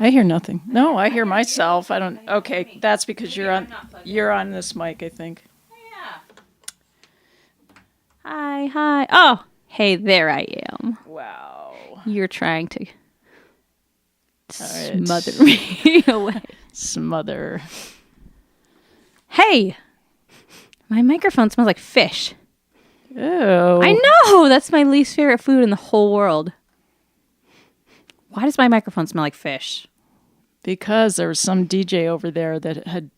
I hear nothing. No, I hear myself. I don't. Okay, that's because you're on this mic, I think. Hi. Oh, hey, there I am. Wow. You're trying to smother me away. Smother. Hey, my microphone smells like fish. Oh. I know. That's my least favorite food in the whole world. Why does my microphone smell like fish? Because there was some DJ over there that had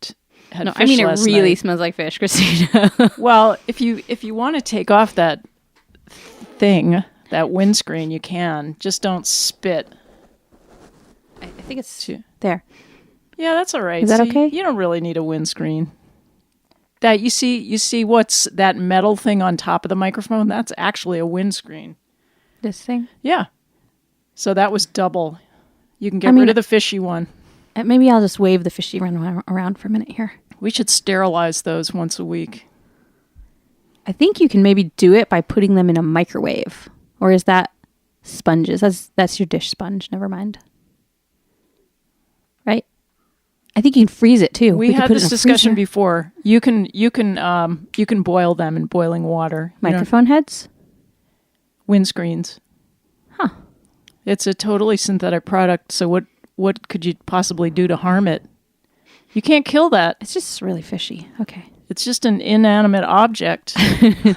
No, fish I mean, it last really night. smells like fish, Kristina. Well, if you want to take off that thing, that windscreen, you can. Just don't spit. I think it's there. Yeah, that's all right. Is that okay? You don't really need a windscreen. That you see what's that metal thing on top of the microphone? That's actually a windscreen. This thing? Yeah. So that was double. You can get rid of the fishy one. Maybe I'll just wave the fishy run around for a minute here. We should sterilize those once a week. I think you can maybe do it by putting them in a microwave. Or is that sponges? That's your dish sponge. Never mind. Right? I think you can freeze it too. We had this discussion before. You can boil them in boiling water. Microphone heads? Windscreens. Huh. It's a totally synthetic product, so what could you possibly do to harm it? You can't kill that. It's just really fishy. Okay. It's just an inanimate object. You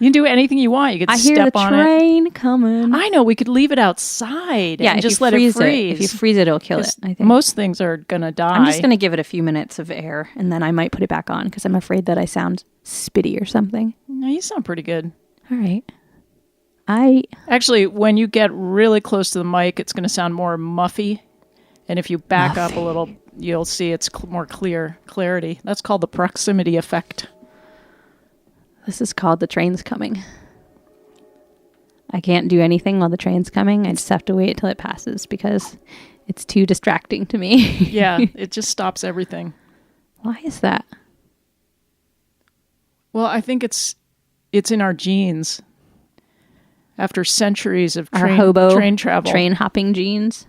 can do anything you want. You could step on it. I hear the train coming. I know. We could leave it outside and just let it freeze. If you freeze it, it'll kill it, I think. Most things are going to die. I'm just going to give it a few minutes of air, and then I might put it back on because I'm afraid that I sound spitty or something. No, you sound pretty good. All right. Actually, when you get really close to the mic, it's going to sound more muffy. And if you back up a little, you'll see it's more clarity. That's called the proximity effect. This is called the train's coming. I can't do anything while the train's coming. I just have to wait till it passes because it's too distracting to me. Yeah, it just stops everything. Why is that? Well, I think it's in our genes. After centuries of train travel. Train hopping genes.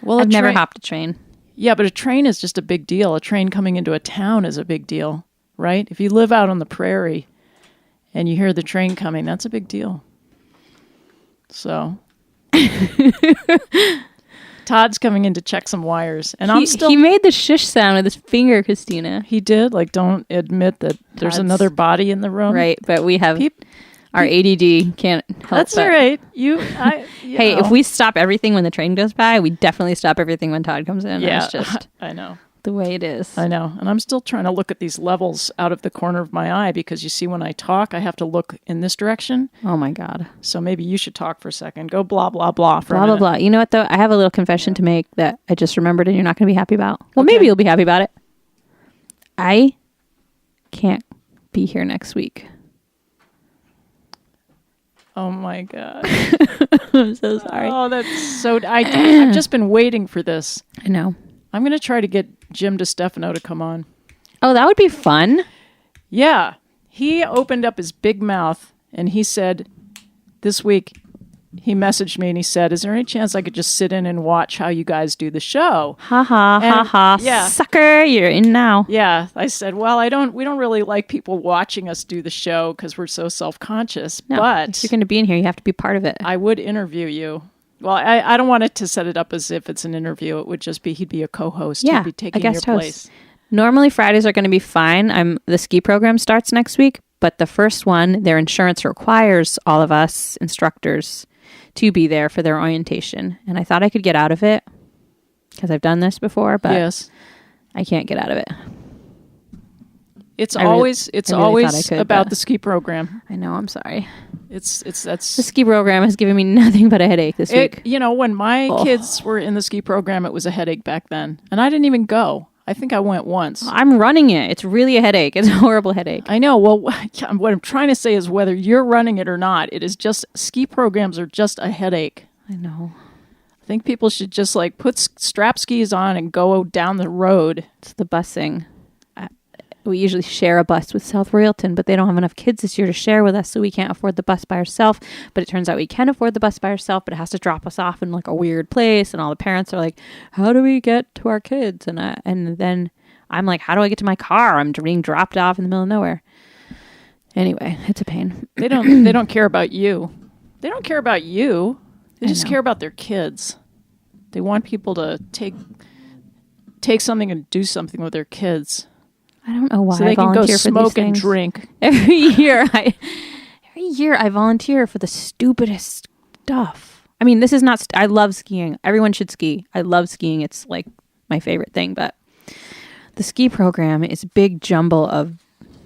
Well, I've never hopped a train. Yeah, but a train is just a big deal. A train coming into a town is a big deal, right? If you live out on the prairie and you hear the train coming, that's a big deal. So Todd's coming in to check some wires, and he made the shush sound with his finger, Kristina. He did. Like, don't admit that there's another body in the room, right? But we have our ADD can't help. That's all right. Hey, if we stop everything when the train goes by, we definitely stop everything when Todd comes in. Yeah, that's just I know the way it is. I know, and I'm still trying to look at these levels out of the corner of my eye because you see, when I talk, I have to look in this direction. Oh my God! So maybe you should talk for a second. Go blah blah blah for a minute. Blah blah blah. You know what though? I have a little confession to make that I just remembered, and you're not going to be happy about. Well, maybe you'll be happy about it. I can't be here next week. Oh my God. I'm so sorry. Oh, that's so... I've just been waiting for this. I know. I'm going to try to get Jim DeStefano to come on. Oh, that would be fun. Yeah. He opened up his big mouth and he said, this week, he messaged me and he said, is there any chance I could just sit in and watch how you guys do the show? Ha ha, ha ha. Yeah. Sucker, you're in now. Yeah. I said, well, we don't really like people watching us do the show because we're so self-conscious. No, but if you're going to be in here, you have to be part of it. I would interview you. Well, I don't want it to set it up as if it's an interview. It would just be, he'd be a co-host. Yeah, he'd be taking your place. Normally Fridays are going to be fine. The ski program starts next week, but the first one, their insurance requires all of us instructors to be there for their orientation. And I thought I could get out of it because I've done this before, but yes. I can't get out of it. It's always about the ski program. I know, I'm sorry. That's the ski program has given me nothing but a headache this week. You know, when my kids were in the ski program, it was a headache back then. And I didn't even go. I think I went once. I'm running it. It's really a headache. It's a horrible headache. I know. Well, what I'm trying to say is whether you're running it or not, it is just, ski programs are just a headache. I know. I think people should just put strap skis on and go down the road. It's the busing. we usually share a bus with South Royalton, but they don't have enough kids this year to share with us, so we can't afford the bus by ourselves. But it turns out we can afford the bus by ourselves, but it has to drop us off in like a weird place, and all the parents are like, how do we get to our kids? And then I'm like, how do I get to my car? I'm being dropped off in the middle of nowhere. Anyway, it's a pain. They don't care about you. They don't care about you. They just care about their kids. They want people to take something and do something with their kids. I don't know why so they I can go volunteer for smoke these and things. drink. Every year I volunteer for the stupidest stuff. I mean, this is not I love skiing. Everyone should ski. I love skiing. It's like my favorite thing, but the ski program is a big jumble of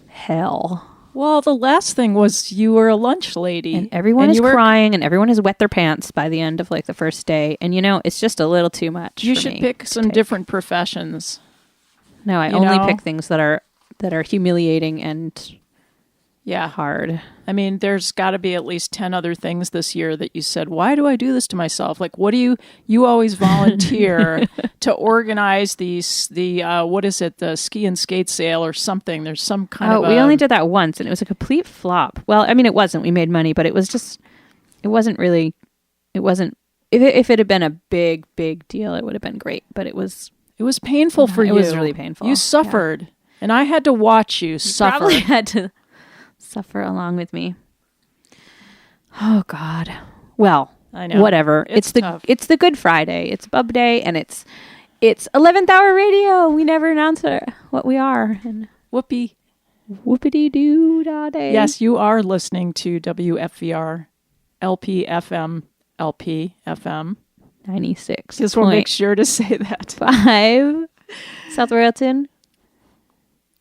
hell. Well, the last thing was you were a lunch lady. And everyone is crying and everyone has wet their pants by the end of like the first day. And it's just a little too much. You should pick some different professions. No, I only pick things that are humiliating and hard. I mean, there's got to be at least 10 other things this year that you said, why do I do this to myself? Like, what do you always volunteer to organize the ski and skate sale or something? There's some kind of we only did that once and it was a complete flop. Well, I mean, it wasn't. We made money, but it wasn't, if it had been a big, big deal, it would have been great, but it was painful for you. It was really painful. You suffered and I had to watch you suffer. Probably had to suffer along with me. Oh God. Well, I know. Whatever. It's the Good Friday. It's Bub Day, and it's 11th hour radio. We never announce what we are. And whoopity doo da day. Yes, you are listening to WFVR LP FM LP FM 96. Just want to make sure to say that. 5 South Royalton,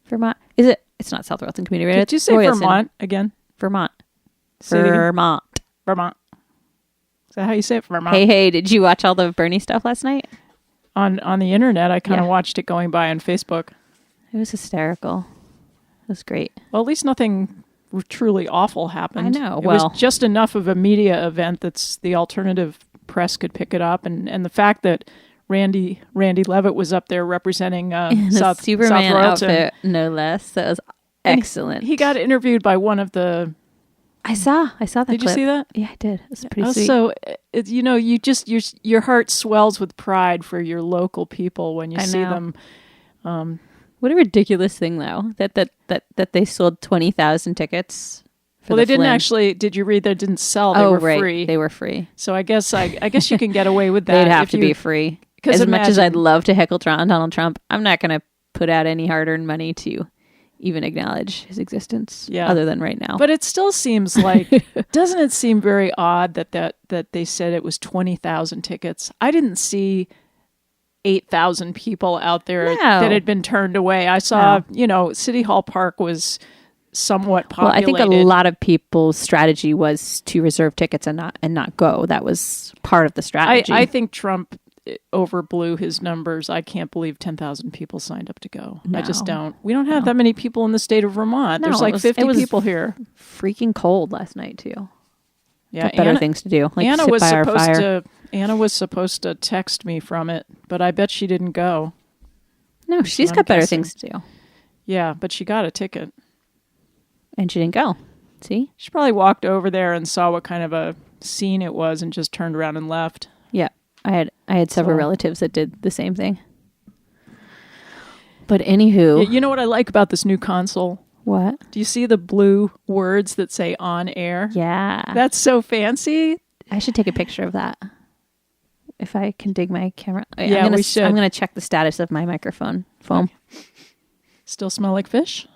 Vermont. Is it? It's not South Royalton Community Radio. Did you say Royalton. Vermont again? Vermont. City? Vermont. Is that how you say it? Vermont. Hey, did you watch all the Bernie stuff last night? On the internet, I kind of watched it going by on Facebook. It was hysterical. It was great. Well, at least nothing truly awful happened. I know. It was just enough of a media event that's the alternative press could pick it up, and the fact that Randy Levitt was up there representing South Superman Royalton, outfit, no less. That was excellent. He got interviewed by one of the. I saw that. Did you see that? Yeah, I did. It was pretty sweet. So, your heart swells with pride for your local people when you see them. What a ridiculous thing, though, that they sold 20,000 tickets. Well, they didn't actually. Did you read they didn't sell? They were free. They were free. So I guess you can get away with that. They'd have to be free. As much as I'd love to heckle Donald Trump, I'm not going to put out any hard-earned money to even acknowledge his existence. Yeah. Other than right now. But it still seems like, doesn't it seem very odd that they said it was 20,000 tickets? I didn't see 8,000 people out there that had been turned away. I saw, City Hall Park was somewhat populated. Well, I think a lot of people's strategy was to reserve tickets and not go. That was part of the strategy. I think Trump overblew his numbers. I can't believe 10,000 people signed up to go. No. I just don't. We don't have that many people in the state of Vermont. There's like 50 people here. Freaking cold last night too. Yeah, better things to do. Like Anna was supposed to text me from it, but I bet she didn't go. No, she's got better things to do. Yeah, but she got a ticket. And she didn't go. See? She probably walked over there and saw what kind of a scene it was and just turned around and left. Yeah. I had several relatives that did the same thing. But anywho. You know what I like about this new console? What? Do you see the blue words that say on air? Yeah. That's so fancy. I should take a picture of that. If I can dig my camera. We should. I'm going to check the status of my microphone foam. Still smell like fish?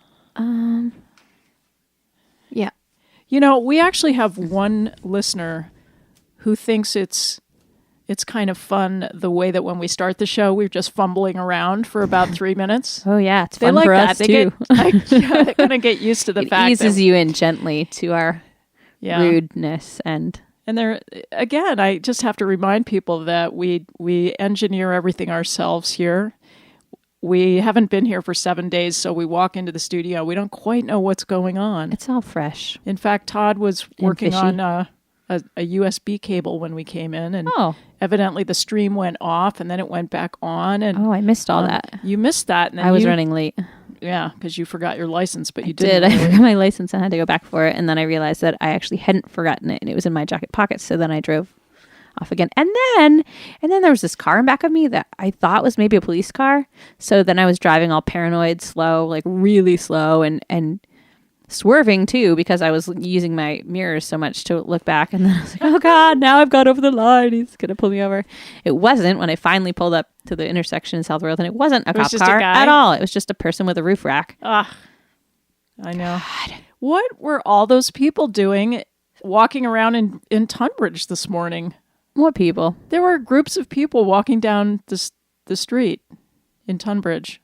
Yeah. We actually have one listener who thinks it's kind of fun the way that when we start the show, we're just fumbling around for about 3 minutes. Oh, yeah. It's fun for us, too. They're going to get used to the fact that... It eases you in gently to our rudeness. And there, again, I just have to remind people that we engineer everything ourselves here. We haven't been here for 7 days, so we walk into the studio. We don't quite know what's going on. It's all fresh. In fact, Todd was working on a USB cable when we came in, and evidently the stream went off, and then it went back on. And I missed all that. You missed that. And then I was running late. Yeah, because you forgot your license, but you I didn't. did. I forgot my license and I had to go back for it. And then I realized that I actually hadn't forgotten it and it was in my jacket pocket. So then I drove off again. And then there was this car in back of me that I thought was maybe a police car. So then I was driving all paranoid, slow, like really slow and swerving too because I was using my mirrors so much to look back. And then I was like, oh God, now I've got over the line. He's going to pull me over. It wasn't when I finally pulled up to the intersection in South World, and it wasn't a cop car at all. It was just a person with a roof rack. Ah, I know. God. What were all those people doing walking around in Tunbridge this morning? What people? There were groups of people walking down the street in Tunbridge.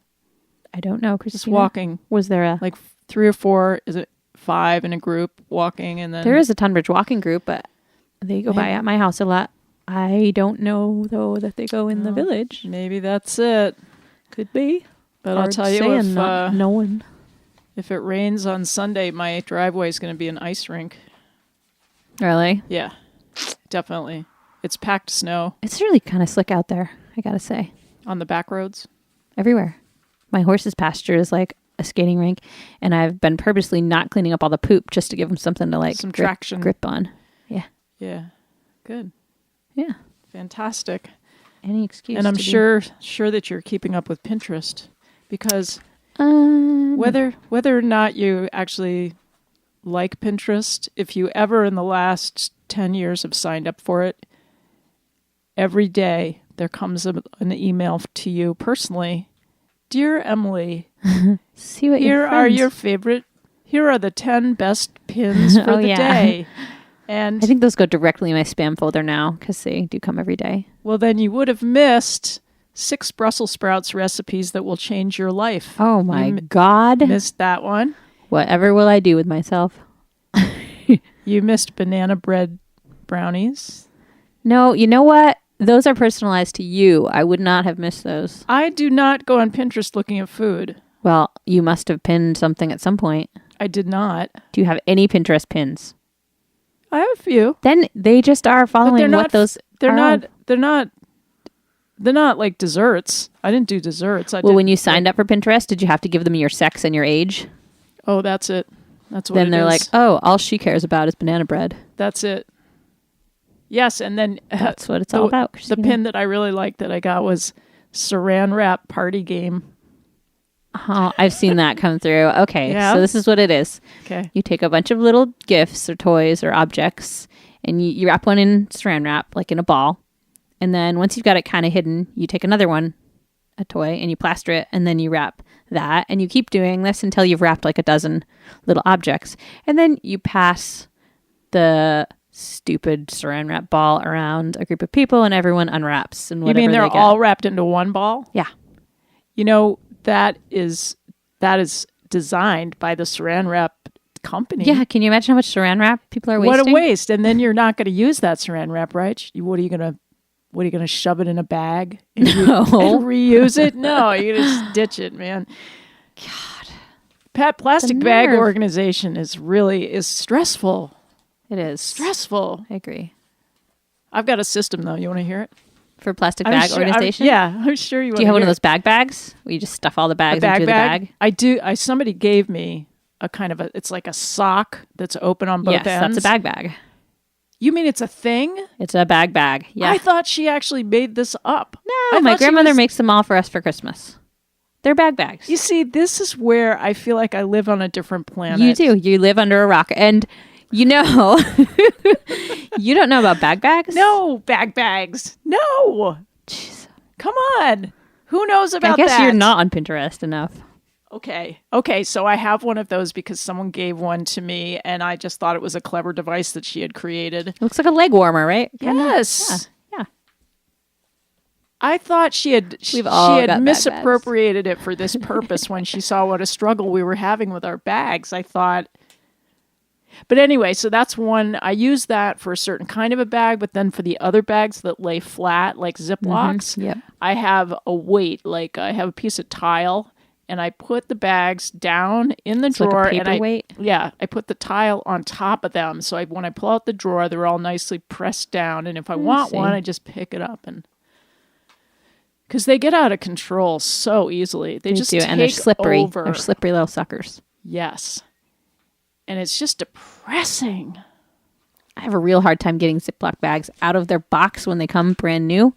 I don't know, Kristina. Just walking. Was there a... Like 3 or 4, is it 5 in a group walking? And then there is a Tunbridge walking group, but they go by at my house a lot. I don't know, though, that they go in the village. Maybe that's it. Could be. But I'll tell you, knowing. If it rains on Sunday, my driveway is going to be an ice rink. Really? Yeah, definitely. It's packed snow. It's really kind of slick out there, I gotta say. On the back roads? Everywhere. My horse's pasture is like a skating rink, and I've been purposely not cleaning up all the poop just to give them something to some traction grip on. Yeah. Yeah. Good. Yeah. Fantastic. Any excuse. And I'm sure that you're keeping up with Pinterest because whether or not you actually like Pinterest, if you ever in the last 10 years have signed up for it, every day there comes an email to you personally. Dear Emily, see what here are your favorite. Here are the 10 best pins for the day. And I think those go directly in my spam folder now because they do come every day. Well, then you would have missed 6 Brussels sprouts recipes that will change your life. Oh my God. Missed that one. Whatever will I do with myself? You missed banana bread brownies. No, you know what? Those are personalized to you. I would not have missed those. I do not go on Pinterest looking at food. Well, you must have pinned something at some point. I did not. Do you have any Pinterest pins? I have a few. Then they just are following what those They're not like desserts. I didn't do desserts. When you signed up for Pinterest, did you have to give them your sex and your age? Oh, that's it. That's what then it they're is. like, oh, all she cares about is banana bread. That's it. Yes, and then that's what it's all about, Kristina. The pin that I really liked that I got was saran wrap party game. Oh, I've seen that come through. Okay, yeah. So this is what it is. Okay. You take a bunch of little gifts or toys or objects, and you wrap one in saran wrap, like in a ball. And then once you've got it kind of hidden, you take another one, a toy, and you plaster it, and then you wrap that. And you keep doing this until you've wrapped like a dozen little objects. And then you pass the stupid saran wrap ball around a group of people, and everyone unwraps. And whatever you mean they're they get. all wrapped into one ball? Yeah. You know, that is designed by the saran wrap company. Yeah, can you imagine how much saran wrap people are wasting? What a waste! And then you're not going to use that saran wrap, right? What are you going to shove it in a bag and, and reuse it? No, you're going to just ditch it, man. God, plastic bag organization is stressful. It is stressful. I agree. I've got a system though. You want to hear it? For plastic bag organization? I'm sure you want to. Do you have one of those bags where you just stuff all the bags into the bag? I do. Somebody gave me a kind of it's like a sock that's open on both ends. Yes, that's a bag. You mean it's a thing? It's a bag. Yeah. I thought she actually made this up. No, my grandmother makes them all for us for Christmas. They're bags. You see, this is where I feel like I live on a different planet. You do. You live under a rock. And you know, you don't know about bags? No, bags. No. Jeez. Come on. Who knows about that? I guess you're not on Pinterest enough. Okay, so I have one of those because someone gave one to me, and I just thought it was a clever device that she had created. It looks like a leg warmer, right? Yes. Yeah. I thought she had misappropriated it for this purpose when she saw what a struggle we were having with our bags. I thought... But anyway, so that's one. I use that for a certain kind of a bag, but then for the other bags that lay flat, like Ziplocs, I have a weight. Like I have a piece of tile, and I put the bags down in the drawer. Like a paperweight? I put the tile on top of them. So when I pull out the drawer, they're all nicely pressed down. And if I want one, I just pick it up and Because they get out of control so easily. They just do, take and they're slippery. over. They're slippery little suckers. Yes. And it's just depressing. I have a real hard time getting Ziploc bags out of their box when they come brand new.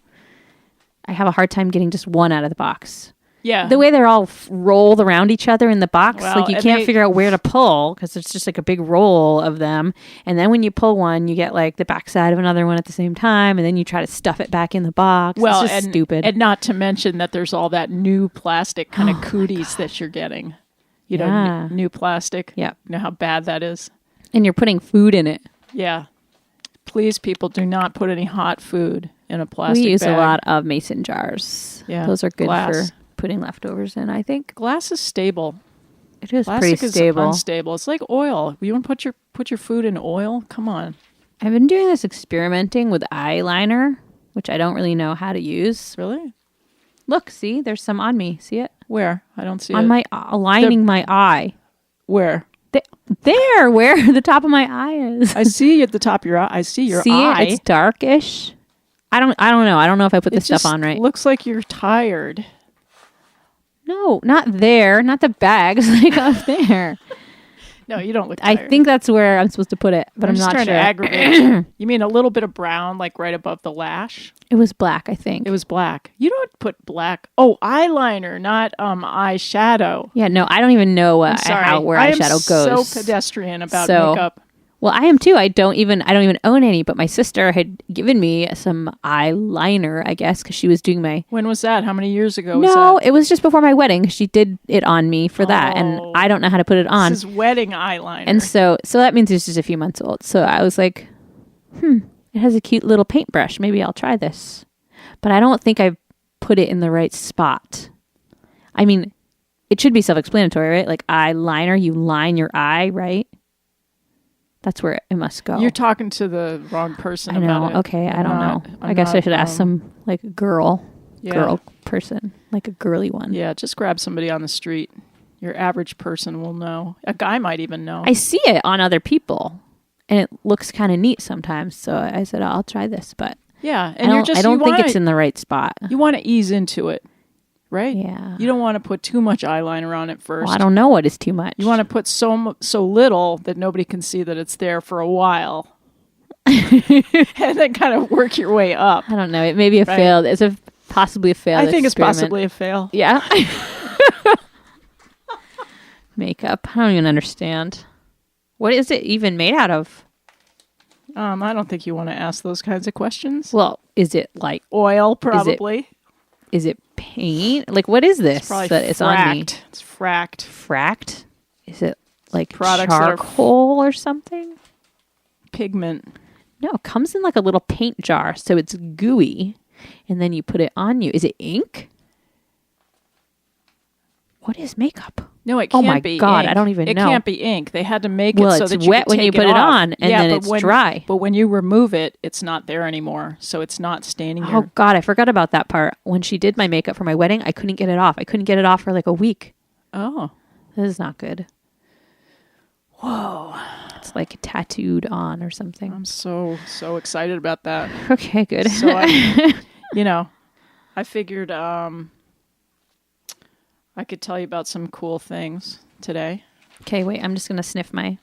I have a hard time getting just one out of the box. Yeah. The way they're all rolled around each other in the box, Well, like you can't figure out where to pull because it's just like a big roll of them. And then when you pull one, you get like the backside of another one at the same time, and then you try to stuff it back in the box. Well, it's just stupid. And not to mention that there's all that new plastic kind of cooties that you're getting. You know, new plastic. Yeah. You know how bad that is? And you're putting food in it. Yeah. Please, people, do not put any hot food in a plastic bag. We use a lot of mason jars. Yeah. Those are good Glass. for putting leftovers in, I think. Glass is stable. It is Plastic pretty stable. is unstable. It's like oil. You want to put your food in oil? Come on. I've been doing this experimenting with eyeliner, which I don't really know how to use. Really? Look, see, there's some on me. See it? Where? I don't see on it. my aligning my eye. Where? There, where the top of my eye is. I see at the top of your eye. I see your see eye. It's darkish. I don't know. I don't know if I put this stuff on right. Looks like you're tired. No, not there. Not the bags. Like up there. No, you don't look tired. I think that's where I'm supposed to put it, but I'm just not trying sure. to aggravate you. You mean a little bit of brown, like right above the lash? It was black, I think. It was black. You don't put black. Oh, eyeliner, not eyeshadow. Yeah, no, I don't even know where eyeshadow goes. So pedestrian about So, makeup. Well, I am too. I don't even own any, but my sister had given me some eyeliner, I guess, because she was doing my... When was that? How many years ago was No, that? it was just before my wedding. She did it on me for that, and I don't know how to put it on. This is wedding eyeliner. And so that means it's just a few months old. So I was like, it has a cute little paintbrush. Maybe I'll try this. But I don't think I put it in the right spot. I mean, it should be self-explanatory, right? Like eyeliner, you line your eye, right? That's where it must go. You're talking to the wrong person I know. about it. Okay, I don't know. I guess I should ask some like girl person, like a girly one. Yeah, just grab somebody on the street. Your average person will know. A guy might even know. I see it on other people, and it looks kind of neat sometimes. So I said, I'll try this, but yeah, and I don't think it's in the right spot. You want to ease into it, right? Yeah. You don't want to put too much eyeliner on it first. Well, I don't know what is too much. You want to put so little that nobody can see that it's there for a while, and then kind of work your way up. I don't know. It may be a failed. It's possibly a failed. I think experiment. it's possibly a fail. Yeah. Makeup. I don't even understand. What is it even made out of? I don't think you want to ask those kinds of questions. Well, is it like oil? Probably. Is it paint? Like, what is this? It's probably that it's on me. It's fracked. Fracked? Is it like Products charcoal or something? Pigment. No, it comes in like a little paint jar, so it's gooey, and then you put it on you. Is it ink? What is makeup? No, it can't be. Oh my God, ink. I don't even know. It can't be ink. They had to make well, it so it's that you wet could when take you put it off. on, and then it's dry. But when you remove it, it's not there anymore, so it's not staining your... Oh God, I forgot about that part. When she did my makeup for my wedding, I couldn't get it off. I couldn't get it off for like a week. Oh. This is not good. Whoa. It's like tattooed on or something. I'm so excited about that. Okay, good. So I figured I could tell you about some cool things today. Okay, wait. I'm just going to sniff my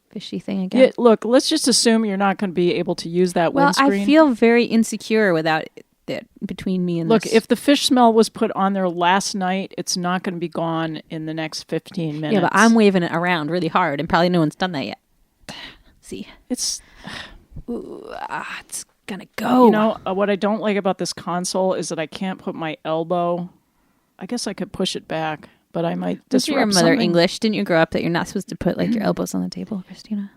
fishy thing again. Yeah, look, let's just assume you're not going to be able to use that windscreen. I feel very insecure without it between me and Look, this. if the fish smell was put on there last night, it's not going to be gone in the next 15 minutes. Yeah, but I'm waving it around really hard, and probably no one's done that yet. See? It's going to go. You know, what I don't like about this console is that I can't put my elbow... I guess I could push it back, but I might disrupt your mother something. English? Didn't you grow up that you're not supposed to put like your elbows on the table, Kristina?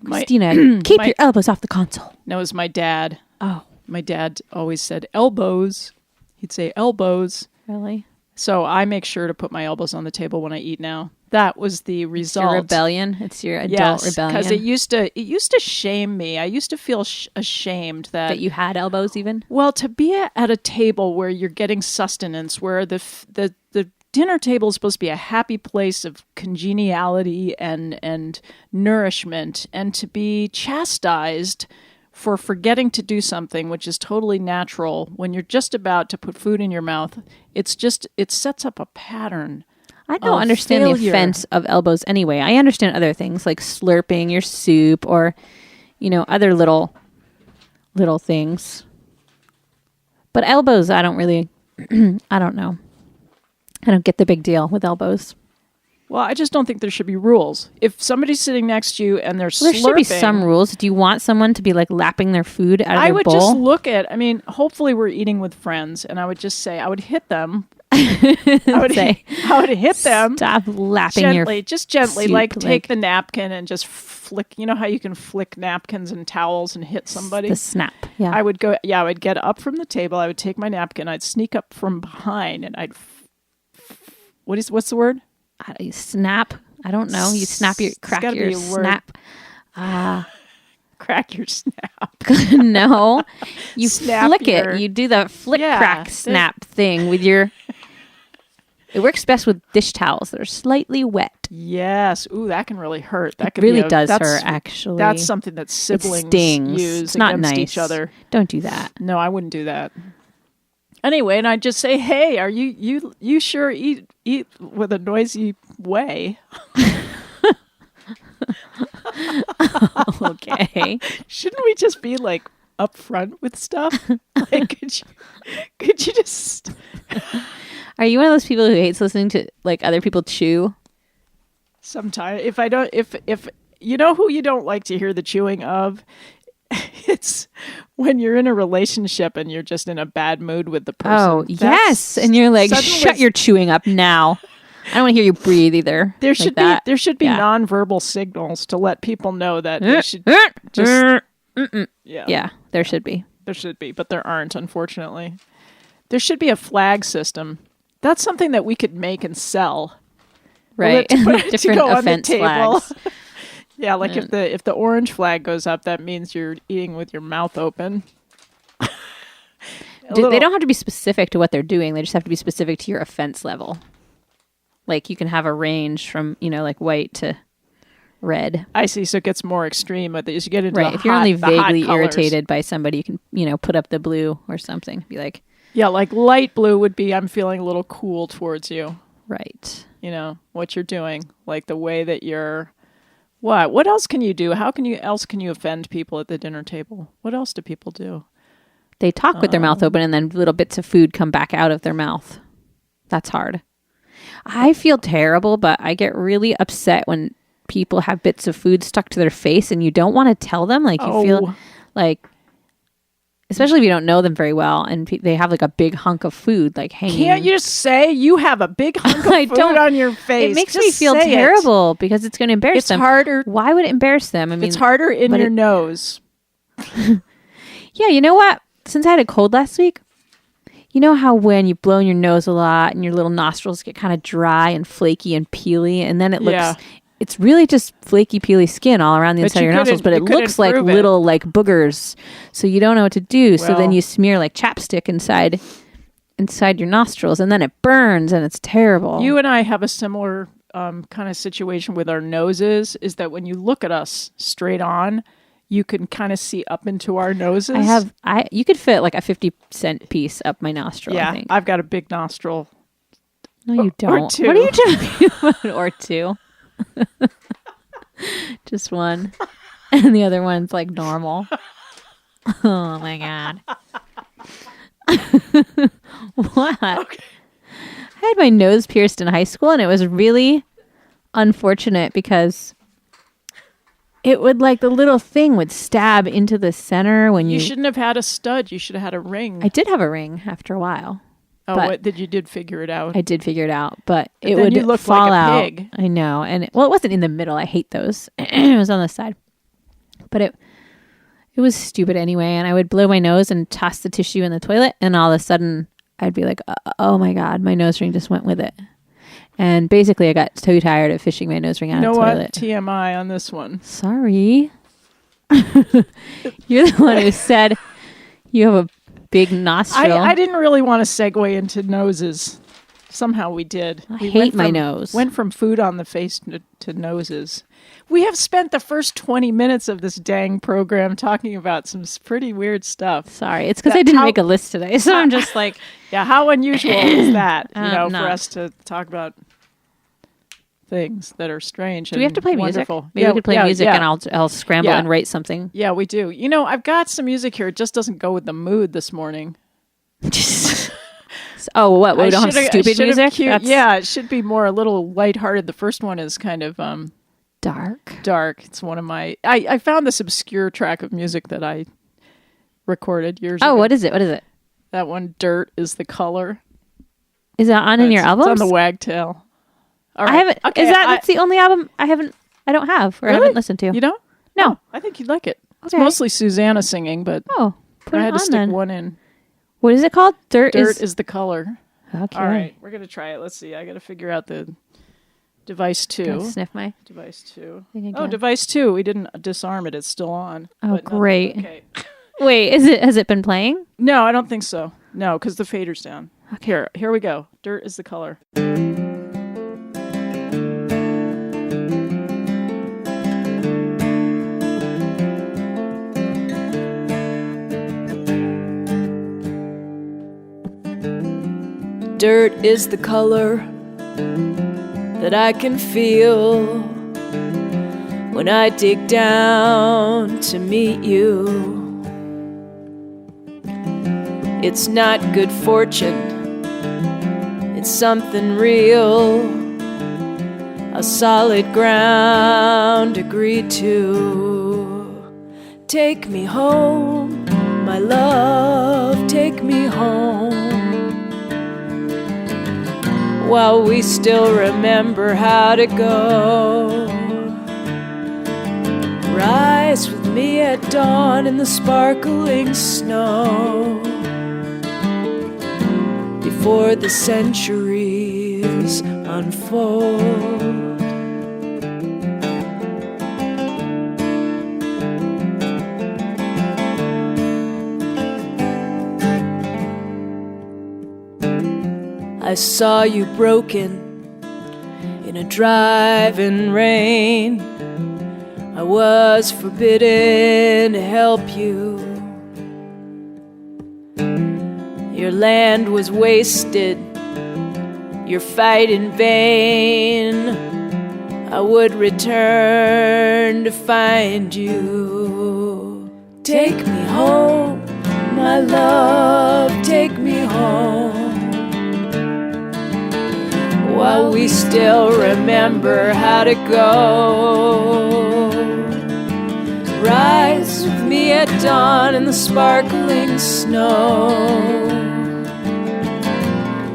Kristina, keep your elbows off the console. No, it was my dad. Oh. My dad always said elbows. He'd say elbows. Really? So I make sure to put my elbows on the table when I eat now. That was the result. It's your rebellion. It's your adult rebellion. Because it used to shame me. I used to feel ashamed that you had elbows even. Well, to be at a table where you're getting sustenance, where the dinner table is supposed to be a happy place of congeniality and nourishment, and to be chastised for forgetting to do something, which is totally natural when you're just about to put food in your mouth. It sets up a pattern. I don't understand the offense of elbows anyway. I understand other things like slurping your soup or, other little things. But elbows, I don't really, I don't know. I don't get the big deal with elbows. Well, I just don't think there should be rules. If somebody's sitting next to you and they're slurping... There should be some rules. Do you want someone to be like lapping their food out of their bowl? I would just look at... hopefully we're eating with friends, and I would just say, I would hit them. I would hit them. Stop lapping gently, just gently. soup, Take the napkin and just flick. You know how you can flick napkins and towels and hit somebody? The snap, yeah. I would get up from the table. I would take my napkin. I'd sneak up from behind, and I'd... What's the word? You snap. I don't know. You snap your... Crack your snap. Crack your snap. No. You snap flick it. You do the flick, crack, snap thing with your... It works best with dish towels that are slightly wet. Yes. Ooh, that can really hurt. That really does hurt, actually. That's something that siblings use it's not against nice. each other. Don't do that. No, I wouldn't do that. Anyway, and I'd just say, hey, are you sure eat with a noisy way? Okay. Shouldn't we just be like upfront with stuff? Like, could you just... Are you one of those people who hates listening to like other people chew? Sometimes, if you know who you don't like to hear the chewing of, it's when you're in a relationship and you're just in a bad mood with the person. Oh, yes. And you're like, shut your chewing up now. I don't want to hear you breathe either. There should be nonverbal signals to let people know that they should just... Yeah, there should be. There should be, but there aren't, unfortunately. There should be a flag system. That's something that we could make and sell. Right. Different offense flags. Yeah, like if the orange flag goes up, that means you're eating with your mouth open. They don't have to be specific to what they're doing. They just have to be specific to your offense level. Like you can have a range from, like white to red. I see. So it gets more extreme. But as you get into if you're only vaguely irritated by somebody, you can, put up the blue or something. Be like, yeah, like light blue would be, I'm feeling a little cool towards you. Right. What you're doing, like the way that you're. What else can you do? How can you offend people at the dinner table? What else do people do? They talk with their mouth open and then little bits of food come back out of their mouth. That's hard. I feel terrible, but I get really upset when people have bits of food stuck to their face and you don't want to tell them. Like you feel like, especially if you don't know them very well and they have like a big hunk of food like hanging. Can't you just say you have a big hunk of food on your face? It makes me feel terrible because it's going to embarrass them. It's harder. Why would it embarrass them? I mean, it's harder in your nose. Yeah, you know what? Since I had a cold last week, you know how when you blow in your nose a lot and your little nostrils get kind of dry and flaky and peely and then it looks... It's really just flaky, peely skin all around the inside of your nostrils, but it looks like little like boogers. So you don't know what to do. So then you smear like chapstick inside your nostrils, and then it burns, and it's terrible. You and I have a similar kind of situation with our noses. Is that when you look at us straight on, you can kind of see up into our noses. You could fit like a 50-cent piece up my nostril. Yeah, I think. I've got a big nostril. No, you don't. Or two. What are you talking about? Or two. Just one. And the other one's like normal. Oh my God. What? Okay. I had my nose pierced in high school and it was really unfortunate because it would like the little thing would stab into the center when you shouldn't have had a stud. You should have had a ring. I did have a ring after a while. Oh, what did you figure it out? I did figure it out, but it would fall out. Pig. I know, and it wasn't in the middle. I hate those. It was on the side, but it was stupid anyway. And I would blow my nose and toss the tissue in the toilet, and all of a sudden I'd be like, "Oh my God, my nose ring just went with it." And basically, I got too tired of fishing my nose ring out of the toilet. TMI on this one. Sorry, you're the one who said you have a big nostril. I didn't really want to segue into noses. Somehow we did. I hate my nose. Went from food on the face to noses. We have spent the first 20 minutes of this dang program talking about some pretty weird stuff. Sorry, it's because I didn't make a list today, so I'm just like... Yeah, how unusual is that, for us to talk about things that are strange and do we have to play wonderful. music? Maybe we could play music and I'll scramble and rate something. Yeah, we do. I've got some music here. It just doesn't go with the mood this morning. Oh, what? We don't have stupid music? Yeah, it should be more a little lighthearted. The first one is kind of dark. It's one of my... I found this obscure track of music that I recorded years ago. Oh, what is it? That one, Dirt is the Color. Is that on in your albums? It's on the Wagtail. All right. I haven't... Okay, that's the only album I don't have or really? I haven't listened to. You don't? No. Oh, I think you'd like it. It's Okay. mostly Susanna singing, but I had to stick one in. What is it called? Dirt is the Color. Okay. All right, we're going to try it. Let's see. I got to figure out the device 2. Sniff my device 2. Oh, device 2. We didn't disarm it. It's still on. Oh, great. Okay. Wait, has it been playing? No, I don't think so. No, because the fader's down. Okay. Here we go. Dirt is the Color. Dirt is the color that I can feel when I dig down to meet you. It's not good fortune, it's something real, a solid ground agreed to. Take me home, my love, take me home. While we still remember how to go. Rise with me at dawn in the sparkling snow, before the centuries unfold. I saw you broken in a driving rain. I was forbidden to help you. Your land was wasted, your fight in vain. I would return to find you. Take me home, my love, take me home. While we still remember how to go. Rise with me at dawn in the sparkling snow,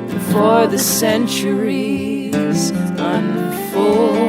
before the centuries unfold.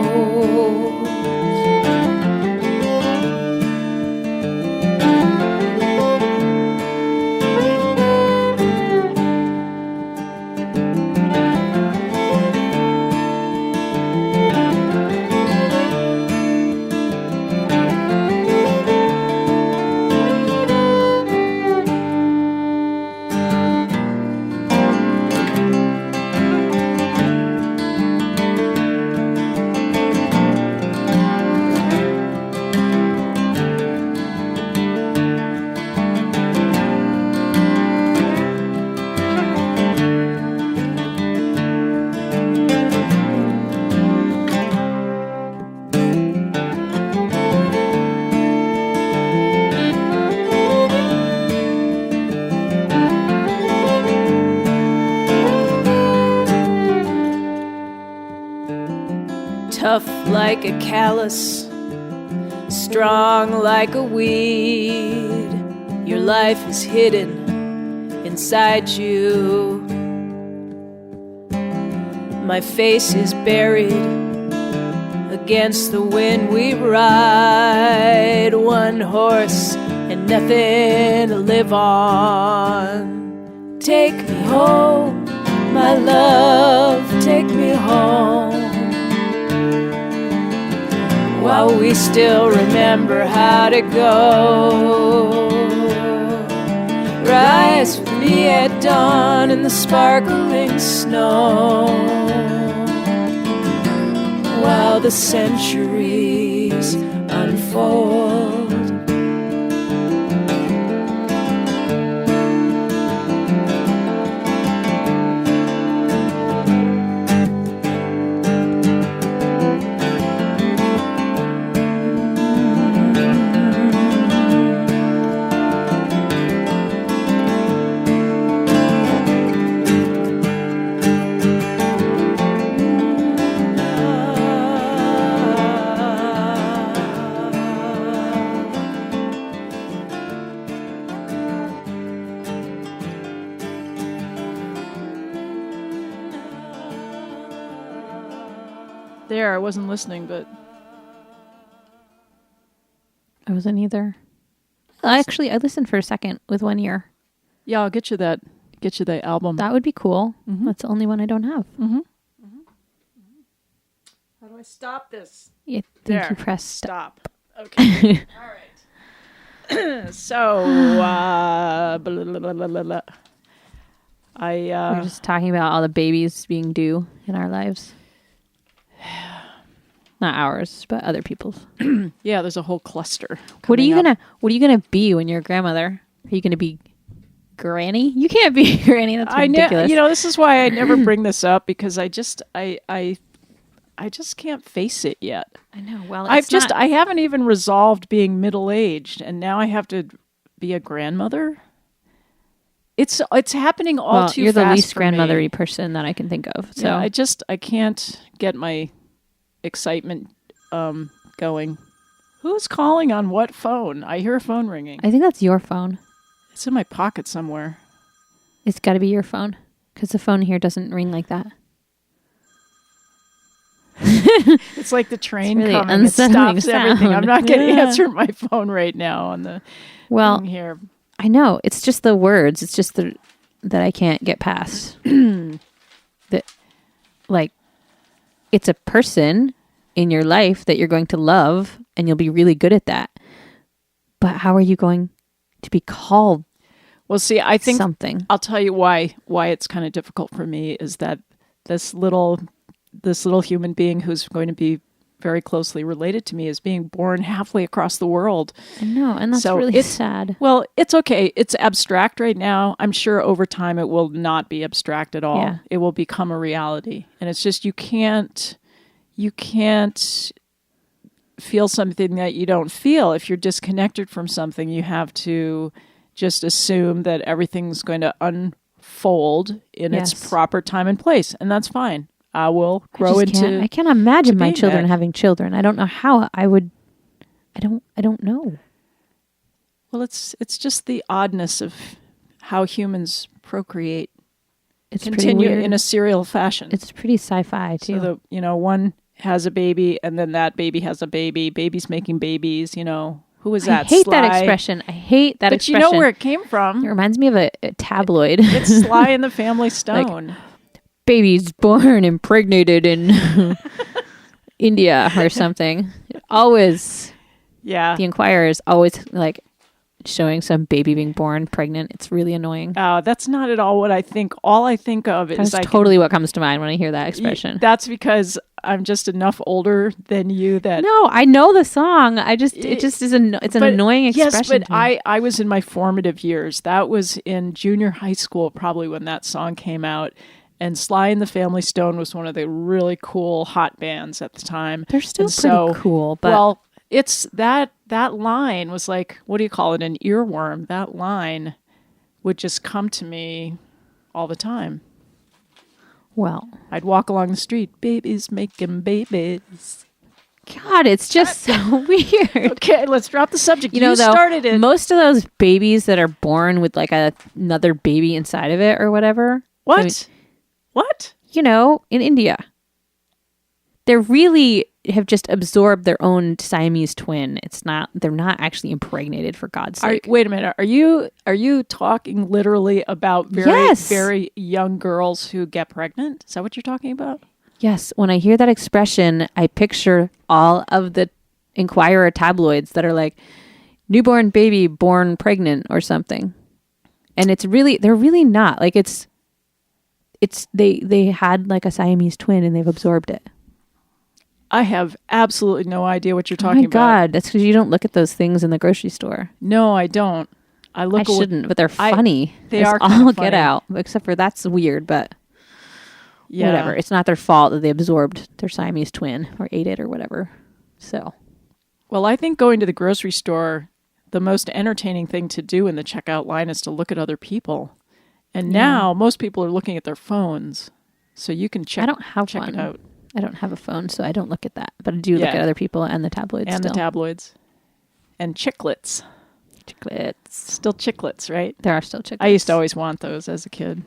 Tough like a callus, strong like a weed. Your life is hidden inside you. My face is buried against the wind we ride. One horse and nothing to live on. Take me home, my love, take me home. While we still remember how to go. Rise with Me at dawn in the sparkling snow, while the centuries unfold. There, I wasn't listening, but I wasn't either. Actually, I listened for a second with one ear. yeah, I'll get you the album. That would be cool. Mhm. That's the only one I don't have. Mm-hmm. How do I stop this? Yeah, I think There. you press stop. Okay. All right. So, blah, blah, blah, blah, blah, blah. We're just talking about all the babies being due in our lives. Not ours, but other people's. yeah, there's a whole cluster. What are you coming up. gonna be when you're a grandmother? Are you gonna be granny? You can't be granny. That's ridiculous. This is why I never bring this up, because I just can't face it yet. I know. Well, I haven't even resolved being middle-aged, and now I have to be a grandmother. It's happening all too fast. You're the least for me. grandmothery person that I can think of. So yeah, I can't get my excitement going. Who's calling on what phone? I hear a phone ringing. I think that's your phone. It's in my pocket somewhere. It's got to be your phone because the phone here doesn't ring like that. It's like the train really coming. It unsettling stops everything. I'm sound. not going to Yeah. answer my phone right now on the thing here. I know. It's just the words. It's just that I can't get past. That, like, it's a person in your life that you're going to love, and you'll be really good at that. But how are you going to be called? Well, see, I think something. I'll tell you why it's kind of difficult for me is that this little human being who's going to be very closely related to me is being born halfway across the world. I know, and that's really sad. Well, it's okay. It's abstract right now. I'm sure over time it will not be abstract at all. Yeah. It will become a reality. And it's just you can't feel something that you don't feel. If you're disconnected from something, you have to just assume that everything's going to unfold in its proper time and place, and that's fine. I will grow into. I can't imagine my children that. having children. I don't know how I would. I don't know. Well, it's just the oddness of how humans procreate. It's continue pretty weird. in a serial fashion. It's pretty sci-fi too. So one has a baby, and then that baby has a baby. Baby's making babies. Who is that? I hate Sly? that expression. I hate that expression. But you know where it came from. It reminds me of a tabloid. It's Sly and the Family Stone. Babies born impregnated in India or something. Always. Yeah. The Inquirer is always like showing some baby being born pregnant. It's really annoying. That's not at all what I think. All I think of is That's totally what comes to mind when I hear that expression. That's because I'm just enough older than you that. No, I know the song. It just is it's an annoying expression. Yes, but I was in my formative years. That was in junior high school, probably when that song came out. And Sly and the Family Stone was one of the really cool hot bands at the time. They're still pretty cool, but well, it's that line was like, what do you call it? An earworm. That line would just come to me all the time. Well, I'd walk along the street, babies making babies. God, it's just so weird. Okay, let's drop the subject. You know, though, started it. Most of those babies that are born with like another baby inside of it or whatever. What? I mean, what? In India, they really have just absorbed their own Siamese twin. They're not actually impregnated, for God's sake. Wait a minute. Are you talking literally about very young girls who get pregnant? Is that what you're talking about? Yes. When I hear that expression, I picture all of the Inquirer tabloids that are like newborn baby born pregnant or something. And they're really not. Like they had like a Siamese twin and they've absorbed it. I have absolutely no idea what you're talking about. Oh my God, that's because you don't look at those things in the grocery store. No, I don't. I shouldn't, but they're funny. They are all funny. Get out. Except for that's weird, but whatever. It's not their fault that they absorbed their Siamese twin or ate it or whatever. So, well, I think going to the grocery store, the most entertaining thing to do in the checkout line is to look at other people. And now most people are looking at their phones, so you can check. I don't have check one. it out. I don't have a phone, so I don't look at that. But I do look at other people and the tabloids. And the tabloids. And chiclets. Still chiclets, right? There are still chiclets. I used to always want those as a kid.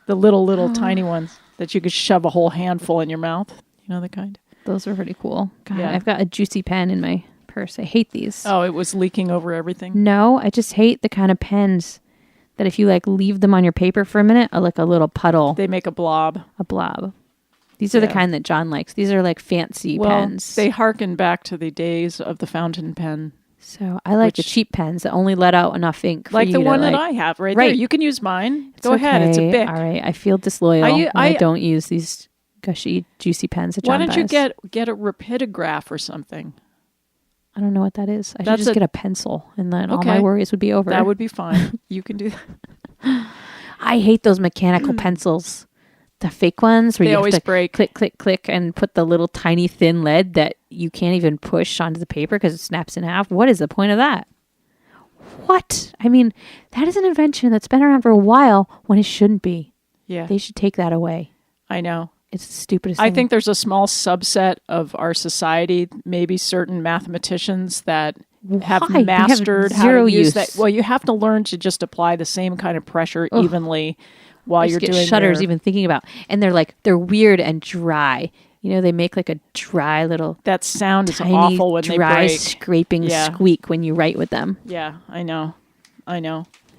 The little tiny ones that you could shove a whole handful in your mouth. You know the kind? Those are pretty cool. God, I've got a juicy pen in my purse. I hate these. Oh, it was leaking over everything? No, I just hate the kind of pens that if you like leave them on your paper for a minute, are like a little puddle. They make a blob. A blob. These are the kind that John likes. These are like fancy pens. They harken back to the days of the fountain pen. So I like the cheap pens that only let out enough ink for like you the to one that I have right there. You can use mine. Go ahead. It's a Bic. All right. I feel disloyal when I don't use these gushy, juicy pens that John buys. Why don't you get a rapidograph or something? I don't know what that is. I should just get a pencil and then all my worries would be over. That would be fine. You can do that. I hate those mechanical pencils. The fake ones where they you always have to break. Click, click, click, and put the little tiny thin lead that you can't even push onto the paper because it snaps in half. What is the point of that? What? I mean, that is an invention that's been around for a while when it shouldn't be. Yeah. They should take that away. I know. It's the stupidest thing. I think there's a small subset of our society, maybe certain mathematicians that have mastered how to use that. Well, you have to learn to just apply the same kind of pressure evenly while you're doing shudders even thinking about. And they're weird and dry. You know, they make like a dry little that sound is awful when they break. Dry scraping squeak when you write with them. Yeah, I know.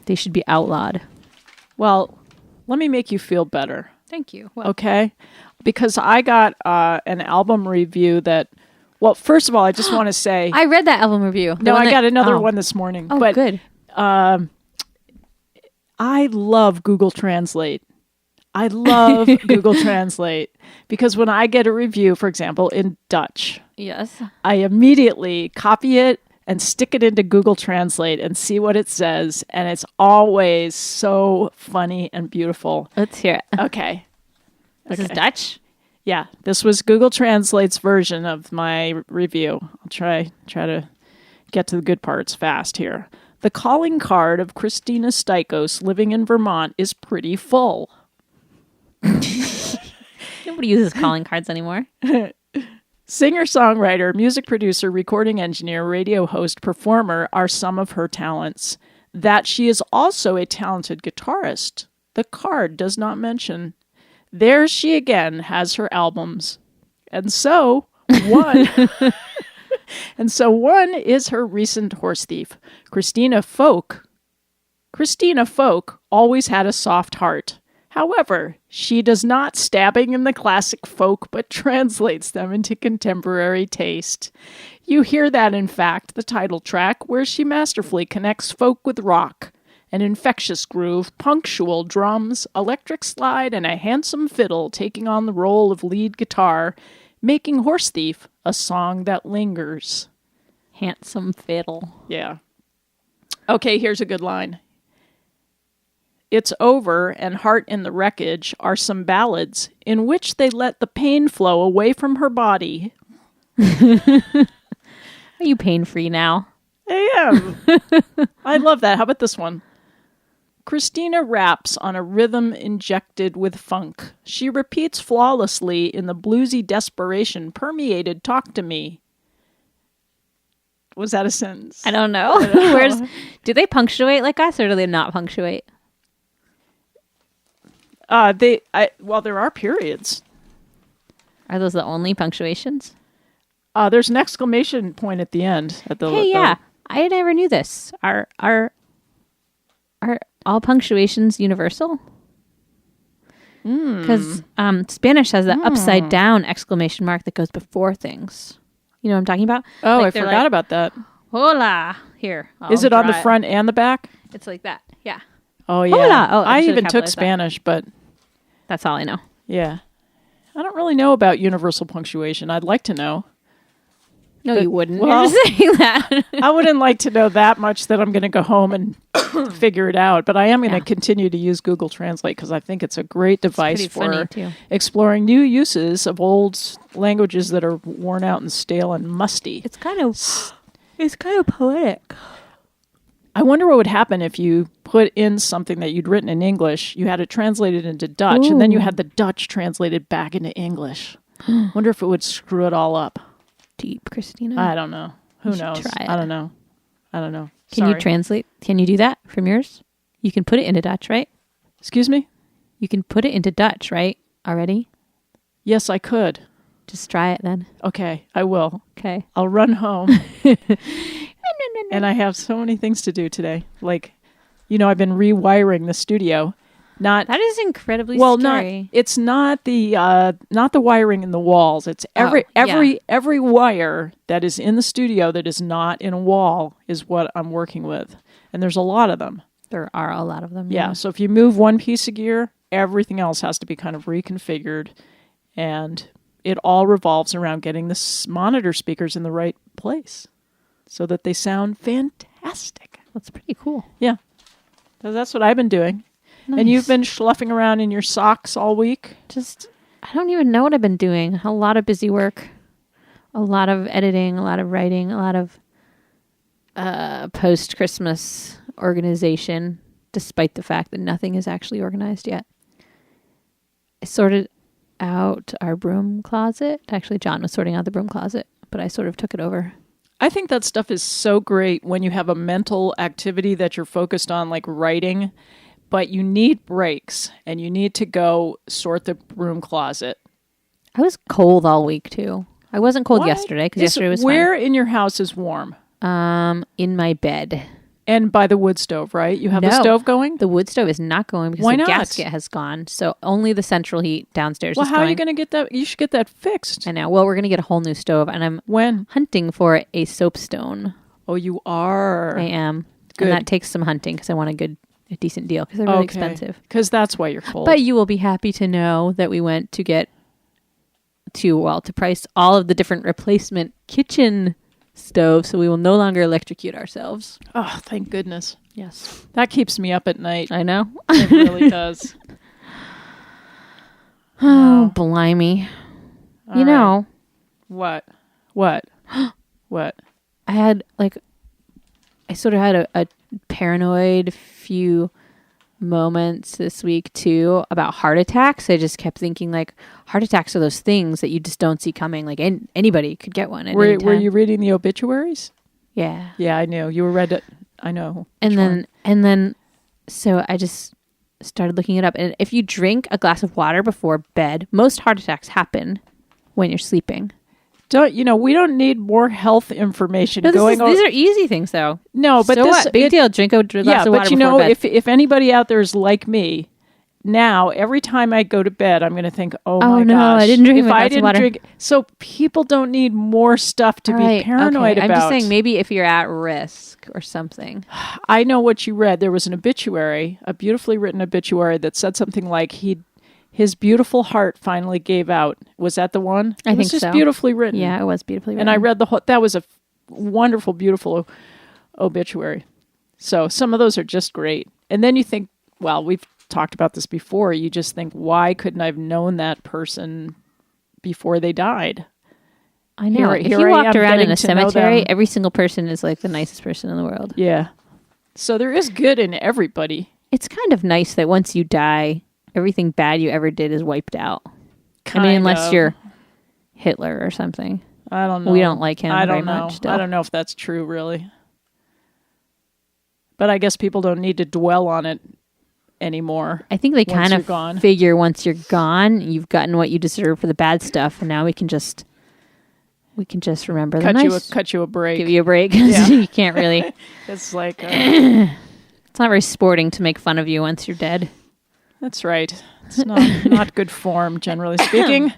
They should be outlawed. Well, let me make you feel better. Thank you. Well, okay? Because I got an album review that, well, first of all, I just want to say... I read that album review. No, I got another one this morning. Oh, but, good. I love Google Translate. I love Google Translate because when I get a review, for example, in Dutch, yes, I immediately copy it and stick it into Google Translate and see what it says. And it's always so funny and beautiful. Let's hear it. Okay. This is Dutch? Yeah. This was Google Translate's version of my review. I'll try to get to the good parts fast here. The calling card of Kristina Stykos living in Vermont is pretty full. Nobody uses calling cards anymore. Singer-songwriter, music producer, recording engineer, radio host, performer are some of her talents. That she is also a talented guitarist, the card does not mention. There she again has her albums. And so one is her recent horse thief. Kristina Folk always had a soft heart. However, she does not stabbing in the classic folk, but translates them into contemporary taste. You hear that, in fact, the title track, where she masterfully connects folk with rock, an infectious groove, punctual drums, electric slide, and a handsome fiddle taking on the role of lead guitar, making Horse Thief a song that lingers. Handsome fiddle. Yeah. Okay, here's a good line. It's Over and Heart in the Wreckage are some ballads in which they let the pain flow away from her body. Are you pain-free now? I am. I love that. How about this one? Kristina raps on a rhythm injected with funk. She repeats flawlessly in the bluesy desperation permeated talk to me. Was that a sentence? I don't know. Do they punctuate like us or do they not punctuate? There are periods. Are those the only punctuations? There's an exclamation point at the end. I never knew this. Are all punctuations universal? Because Spanish has the upside down exclamation mark that goes before things. You know what I'm talking about? Oh, like I forgot about that. Hola. Here. Is it on the front and the back? It's like that. Yeah. Oh, yeah. Hola. Oh, I should've even took capitalized that. Spanish, but That's all I know. yeah. I don't really know about universal punctuation. I'd like to know. No, But- you wouldn't. well- You're just saying that. I wouldn't like to know that much that I'm going to go home and figure it out. But I am going to continue to use Google Translate because I think it's a great device Pretty funny, for too. exploring new uses of old languages that are worn out and stale and musty. It's kind of poetic. I wonder what would happen if you put in something that you'd written in English, you had it translated into Dutch, and then you had the Dutch translated back into English. Wonder if it would screw it all up. Deep, Kristina. I don't know. Who You should knows? try it. I don't know. Can you Sorry. translate? Can you do that from yours? You can put it into Dutch, right? Excuse me? You can put it into Dutch, right? Already? Yes, I could. Just try it then. Okay, I will. Okay. I'll run home. And I have so many things to do today. Like, I've been rewiring the studio. Not That is incredibly well, scary. it's not the wiring in the walls. It's every wire that is in the studio that is not in a wall is what I'm working with. And there's a lot of them. There are a lot of them. Yeah. So if you move one piece of gear, everything else has to be kind of reconfigured. And it all revolves around getting the monitor speakers in the right place so that they sound fantastic. That's pretty cool. Yeah. So that's what I've been doing. Nice. And you've been schluffing around in your socks all week? I don't even know what I've been doing. A lot of busy work, a lot of editing, a lot of writing, a lot of post-Christmas organization, despite the fact that nothing is actually organized yet. I sorted out our broom closet. Actually, John was sorting out the broom closet, but I sort of took it over. I think that stuff is so great when you have a mental activity that you're focused on, like writing, but you need breaks and you need to go sort the broom closet. I was cold all week, too. I wasn't cold Why? yesterday because yesterday was Where in your house is warm? fine. In my bed. And by the wood stove, right? You have the No. stove going? The wood stove is not going because Why the not? gasket has gone. So only the central heat downstairs Well, is how going. are you going to get that? You should get that fixed. I know. Well, we're going to get a whole new stove, and I'm When? hunting for a soapstone. Oh, you are. I am. Good. And that takes some hunting because I want a decent deal because they're really expensive. Because that's why you're cold. But you will be happy to know that we went to price all of the different replacement kitchen stoves, so we will no longer electrocute ourselves. Oh, thank goodness. Yes. That keeps me up at night. I know. It really does. Oh, blimey. All You right. know, What? What? What? I sort of had a paranoid few moments this week too about heart attacks. I just kept thinking like heart attacks are those things that you just don't see coming. Like anybody could get one at any time. Were you reading the obituaries? Yeah. Yeah, I knew. You were read it. I know. And Which then so I just started looking it up. And if you drink a glass of water before bed, most heart attacks happen when you're sleeping. we don't need more health information No, going on. these are easy things though. No, but so this what? Big deal. Drink a glass of water before bed. if anybody out there is like me, now every time I go to bed, I'm going to think, oh my no, gosh, I didn't drink if my I glass of didn't water. drink. So people don't need more stuff to be Right, paranoid okay. about. I'm just saying maybe if you're at risk or something. I know what you read. There was an obituary, a beautifully written obituary that said something like his beautiful heart finally gave out. Was that the one? I It was think just so. beautifully written. Yeah, it was beautifully written. And I read the whole. That was a wonderful, beautiful obituary. So some of those are just great. And then you think, well, we've talked about this before. You just think, why couldn't I have known that person before they died? I know. If Here you I walked am around in getting a to know cemetery, them. every single person is like the nicest person in the world. Yeah. So there is good in everybody. It's kind of nice that once you die, everything bad you ever did is wiped out. Unless you're Hitler or something. I don't know. We don't like him I very don't know. much still. I don't know if that's true, really. But I guess people don't need to dwell on it anymore. I think they Once kind you're of gone. figure once you're gone, you've gotten what you deserve for the bad stuff, and now we can just remember the nice. Cut you a break. Give you a break. Yeah. You can't really. It's like It's not very sporting to make fun of you once you're dead. that's right. It's not good form, generally speaking.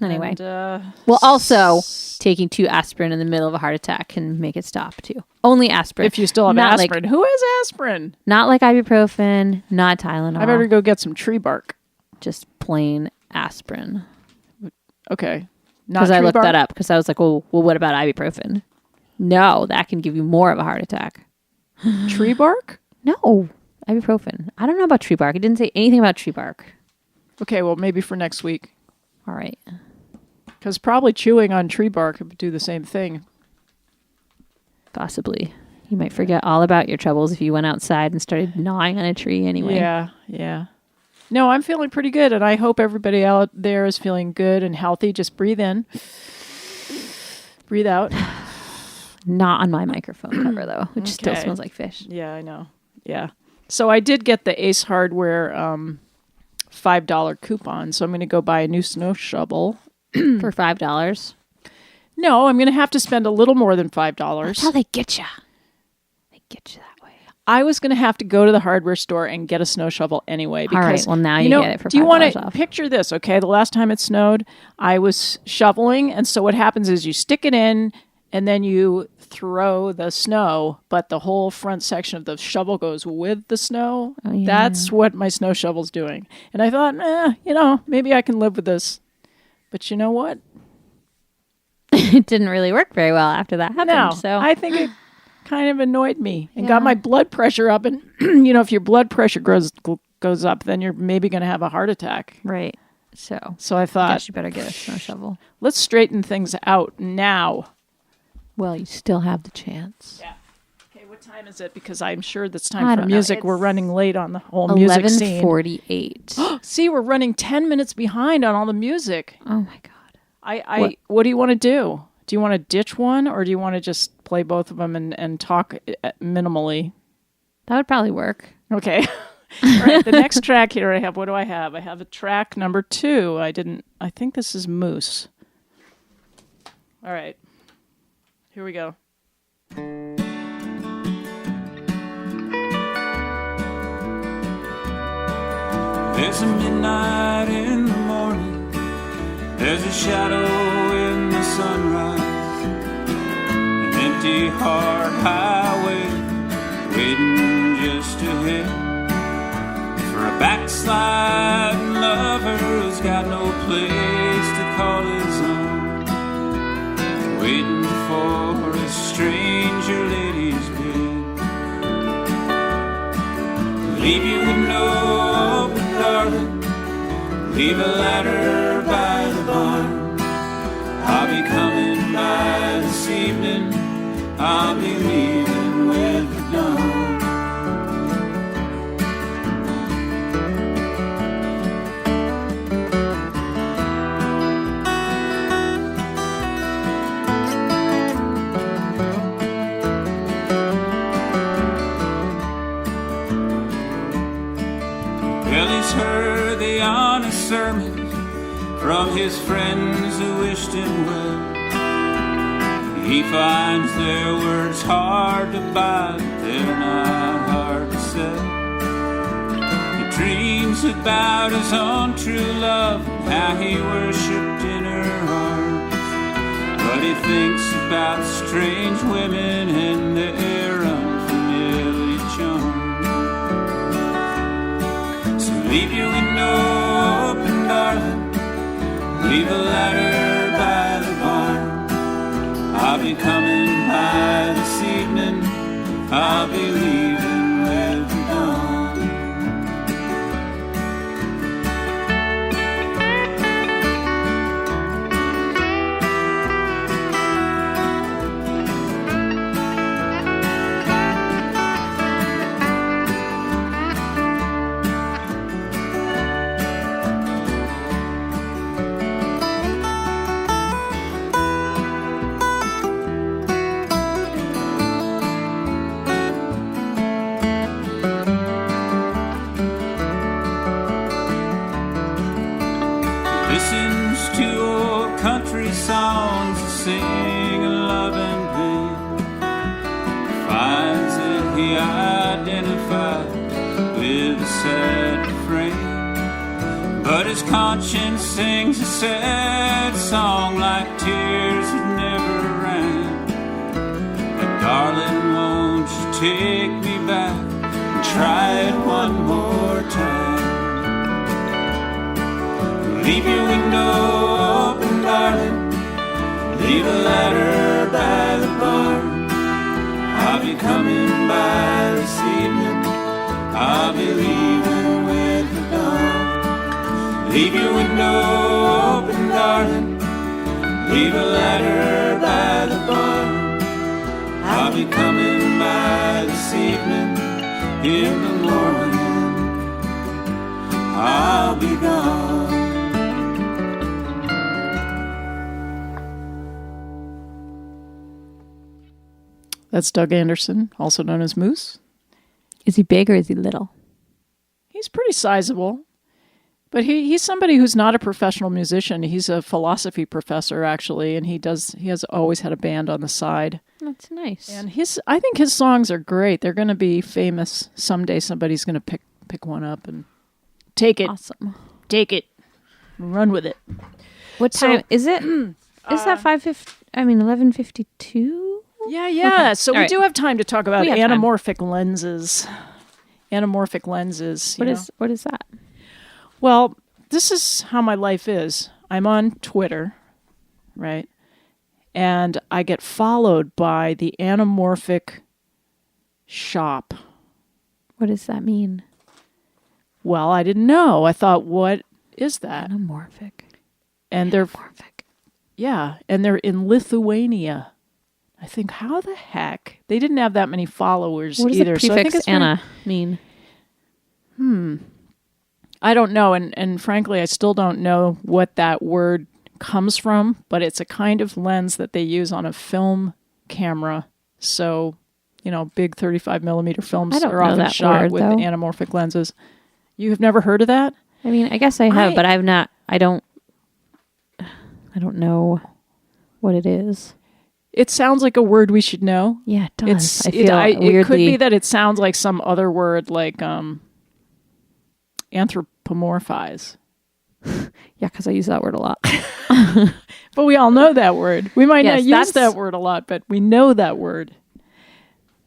Anyway. And, Well, also, taking 2 aspirin in the middle of a heart attack can make it stop too. Only aspirin. If you still have Not aspirin. Who has aspirin? Not like ibuprofen, not Tylenol. I better go get some tree bark. Just plain aspirin. Okay. Because I looked that up because I was like, well, what about ibuprofen? No, that can give you more of a heart attack. Tree bark? No, ibuprofen. I don't know about tree bark. It didn't say anything about tree bark. Okay, well, maybe for next week. All right. Because probably chewing on tree bark would do the same thing. Possibly. You might forget all about your troubles if you went outside and started gnawing on a tree anyway. Yeah. No, I'm feeling pretty good, and I hope everybody out there is feeling good and healthy. Just breathe in. Breathe out. Not on my microphone cover, though, which still smells like fish. Yeah, I know. Yeah. So I did get the Ace Hardware $5 coupon, so I'm going to go buy a new snow shovel. For $5? No, I'm going to have to spend a little more than $5. That's how they get you. They get you that way. I was going to have to go to the hardware store and get a snow shovel anyway. Because, all right, well, now you get it for $5 do you want to off. picture this, okay? The last time it snowed, I was shoveling, and so what happens is you stick it in, and then you throw the snow, but the whole front section of the shovel goes with the snow. Oh, yeah. That's what my snow shovel's doing. And I thought, maybe I can live with this. But you know what? It didn't really work very well after that happened. No, so I think it kind of annoyed me and got my blood pressure up. And, if your blood pressure goes up, then you're maybe going to have a heart attack. Right. So I thought, I guess you better get a snow shovel. Let's straighten things out now. Well, you still have the chance. Yeah. Okay, what time is it? Because I'm sure it's time for music. We're running late on the whole music scene. 11:48. See, we're running 10 minutes behind on all the music. Oh, my God. What do you want to do? Do you want to ditch one, or do you want to just play both of them and talk minimally? That would probably work. Okay. All right, the next track here I have, what do I have? I have a track number 2. I think this is Moose. All right. Here we go. There's a midnight in the morning. There's a shadow in the sunrise. An empty hard highway waiting just ahead for a backsliding lover who's got no place to call his own, waiting for a stranger lady's bed. Leave you with no open garden, leave a ladder by the barn. I'll be coming by this evening, I'll be leaving with the dawn. Heard the honest sermons from his friends who wished him well. He finds their words hard to buy, they're not hard to sell. He dreams about his own true love, how he worshipped in her arms. But he thinks about strange women and their unfamiliar charm. Leave you with no open garden, leave a ladder by the barn. I'll be coming by this evening, I'll be leaving with the dawn. Listens to old country songs that sing of love and pain. Finds that he identifies with a sad refrain. But his conscience sings a sad song like tears that never take me back and try it one more time. Leave your window open, darling. Leave a letter by the barn. I'll be coming by this evening. I'll be leaving with the dawn. Leave your window open, darling. Leave a letter by the barn. I'll be coming by this evening. In the morning, I'll be gone. That's Doug Anderson, also known as Moose. Is he big or is he little? He's pretty sizable, but he's somebody who's not a professional musician. He's a philosophy professor, actually, and he has always had a band on the side. That's nice. And I think his songs are great. They're going to be famous someday. Somebody's going to pick one up and take it. Awesome. Take it. Run with it. What time is it? Is that 5:50? I mean 11:52? Yeah. Okay. So All we right. do have time to talk about We have time. anamorphic lenses. Anamorphic lenses. What is that? Well, this is how my life is. I'm on Twitter, right? And I get followed by the anamorphic shop. What does that mean? Well, I didn't know. I thought, what is that? Anamorphic. And they're Anamorphic. and they're in Lithuania. I think, how the heck? They didn't have that many followers What does either. the So I think prefix it's very- Anna mean? I don't know, and frankly, I still don't know what that word comes from, but it's a kind of lens that they use on a film camera. So, big 35 millimeter films I don't are know often that shot word, with though. anamorphic lenses. You have never heard of that? I mean, I guess I have, but I've not. I don't know what it is. It sounds like a word we should know. Yeah, it does. It weirdly. could be that it sounds like some other word, like anthropomorphize. Yeah, because I use that word a lot. But we all know that word. We might Yes, not use that's- that word a lot, but we know that word.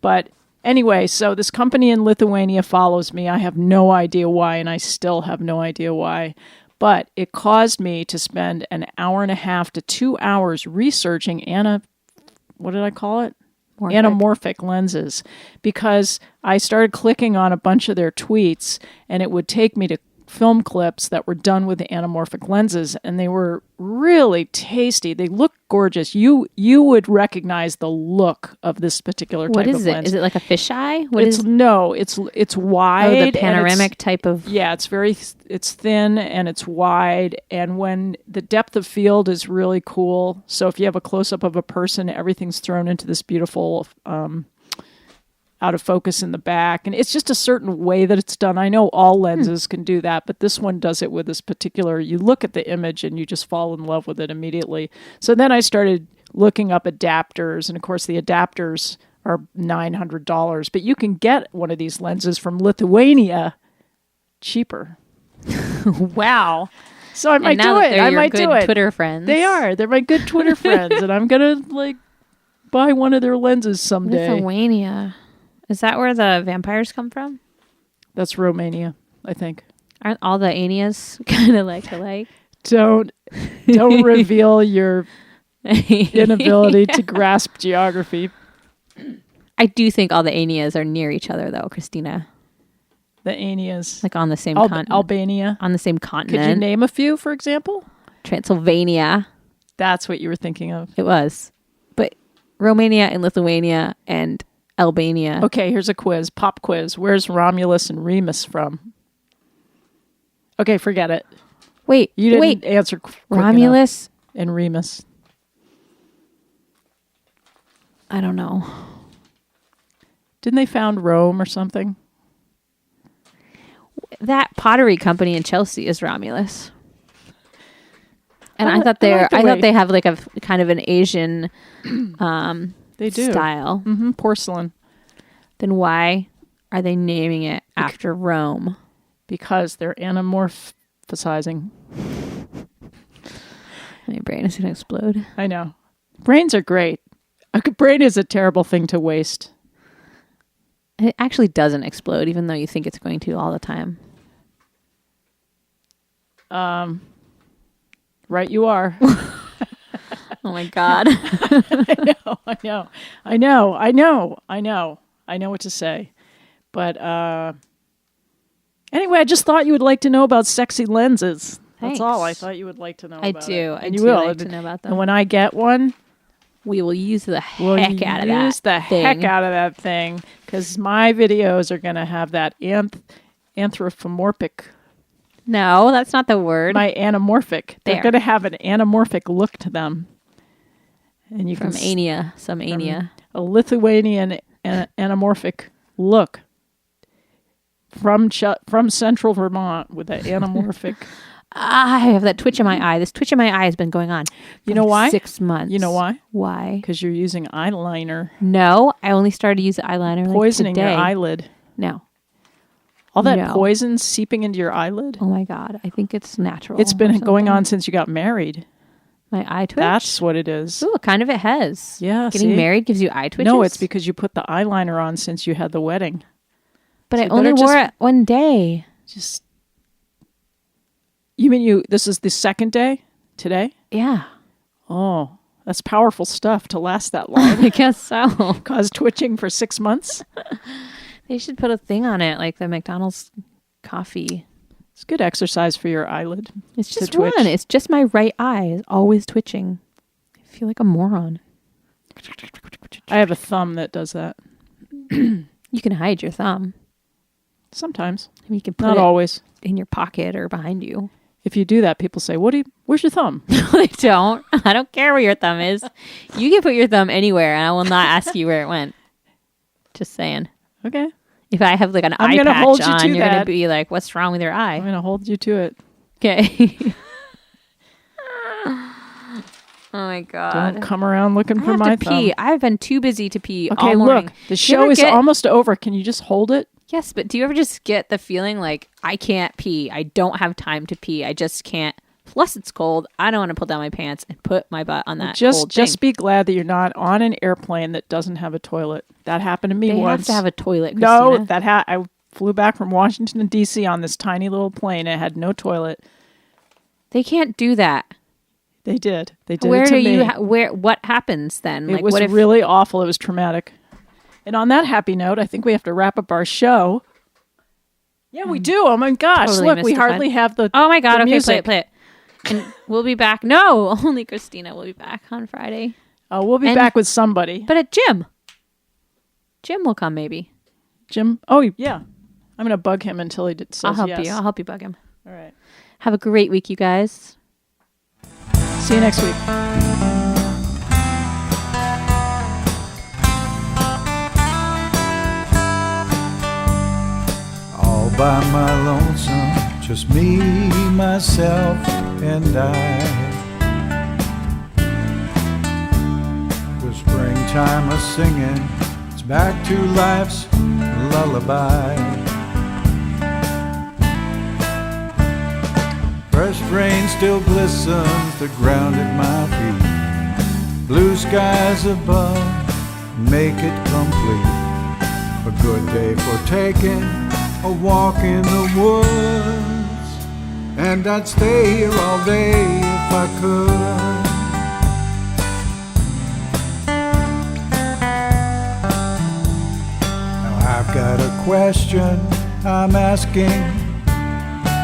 But anyway, so this company in Lithuania follows me. I have no idea why, and I still have no idea why. But it caused me to spend an hour and a half to 2 hours researching what did I call it? Anamorphic lenses, because I started clicking on a bunch of their tweets, and it would take me to film clips that were done with the anamorphic lenses, and they were really tasty. They look gorgeous. You would recognize the look of this particular type What of is it? lens. Is it like a fisheye? It's wide. the and panoramic type of? Yeah, it's thin and it's wide, and when the depth of field is really cool. So if you have a close up of a person, everything's thrown into this beautiful out of focus in the back, and it's just a certain way that it's done. I know all lenses can do that, but this one does it with this particular. You look at the image and you just fall in love with it immediately. So then I started looking up adapters, and of course the adapters are $900, but you can get one of these lenses from Lithuania cheaper. Wow. So I might now do that it. they're I your might good do it. Twitter friends. They are. They're my good Twitter friends, and I'm gonna buy one of their lenses someday. Lithuania. Is that where the vampires come from? That's Romania, I think. Aren't all the anias kind of like alike? Don't reveal your inability to grasp geography. I do think all the anias are near each other, though, Kristina. The anias. Like on the same continent. Albania. On the same Could continent. you name a few, for example? Transylvania. That's what you were thinking of. It was. But Romania and Lithuania and Albania. Okay, here's a quiz. Pop quiz. Where's Romulus and Remus from? Okay, forget it. Wait, You didn't answer quick Romulus? enough. And Remus. I don't know. Didn't they found Rome or something? That pottery company in Chelsea is Romulus. And I I thought like the I way- thought they have like a kind of an Asian They do. style. Porcelain. Then why are they naming it after Rome? Because they're anamorphizing. My brain is going to explode. I know. Brains are great. A brain is a terrible thing to waste. It actually doesn't explode, even though you think it's going to all the time. Right, you are. Oh my God. I know what to say. But anyway, I just thought you would like to know about sexy lenses. Thanks. That's all I thought you would like to know about. I do like to know about them. And when I get one, we will use the heck out of that thing, because my videos are going to have that anthropomorphic. No, that's not the word. My anamorphic. They're going to have an anamorphic look to them. And you from Ania, some Ania. A Lithuanian anamorphic look from central Vermont with an anamorphic. I have that twitch in my eye. This twitch in my eye has been going on. You know why? 6 months. You know why? Why? Because you're using eyeliner. No, I only started to use eyeliner poisoning like today. Your eyelid. No. All that poison seeping into your eyelid? Oh my God. I think it's natural. It's been going on since you got married. My eye twitch? That's what it is. Ooh, kind of it has. Yeah, Getting married gives you eye twitches? No, it's because you put the eyeliner on since you had the wedding. But I only wore it one day. You mean this is the second day? Today? Yeah. Oh, that's powerful stuff to last that long. I guess so. Cause twitching for 6 months? They should put a thing on it, like the McDonald's coffee. It's good exercise for your eyelid. It's just one. It's just my right eye is always twitching. I feel like a moron. I have a thumb that does that. You can hide your thumb. Sometimes. I mean, you can put Not it always. In your pocket or behind you. If you do that, people say, where's your thumb? No, they don't. I don't care where your thumb is. You can put your thumb anywhere and I will not ask you where it went. Just saying. Okay. If I have like an eye patch on, you're going to be like, what's wrong with your eye? I'm going to hold you to it. Okay. Oh my God. Don't come around looking for my thumb. Pee. I've been too busy to pee all morning. Look, the show is almost over. Can you just hold it? Yes, but do you ever just get the feeling like, I can't pee. I don't have time to pee. I just can't. Plus, it's cold. I don't want to pull down my pants and put my butt on that cold thing. Just be glad that you're not on an airplane that doesn't have a toilet. That happened to me once. They have to have a toilet, Kristina. No, I flew back from Washington, D.C. on this tiny little plane. It had no toilet. They can't do that. They did. They did it to me. What happens then? It was really awful. It was traumatic. And on that happy note, I think we have to wrap up our show. Yeah, we do. Oh my gosh. Totally look, we hardly have the Oh my God. Okay, music. play it. And we'll be back. No, only Kristina will be back on Friday. Oh, we'll be back with somebody. But at Jim. Jim will come maybe. Jim? Oh, yeah. I'm going to bug him until he says I'll help yes. you. I'll help you bug him. All right. Have a great week, you guys. See you next week. All by my lonesome, just me, myself, and I. The springtime is singing, it's back to life's lullaby. Fresh rain still glistens the ground at my feet. Blue skies above make it complete. A good day for taking a walk in the woods. And I'd stay here all day if I could. Now I've got a question I'm asking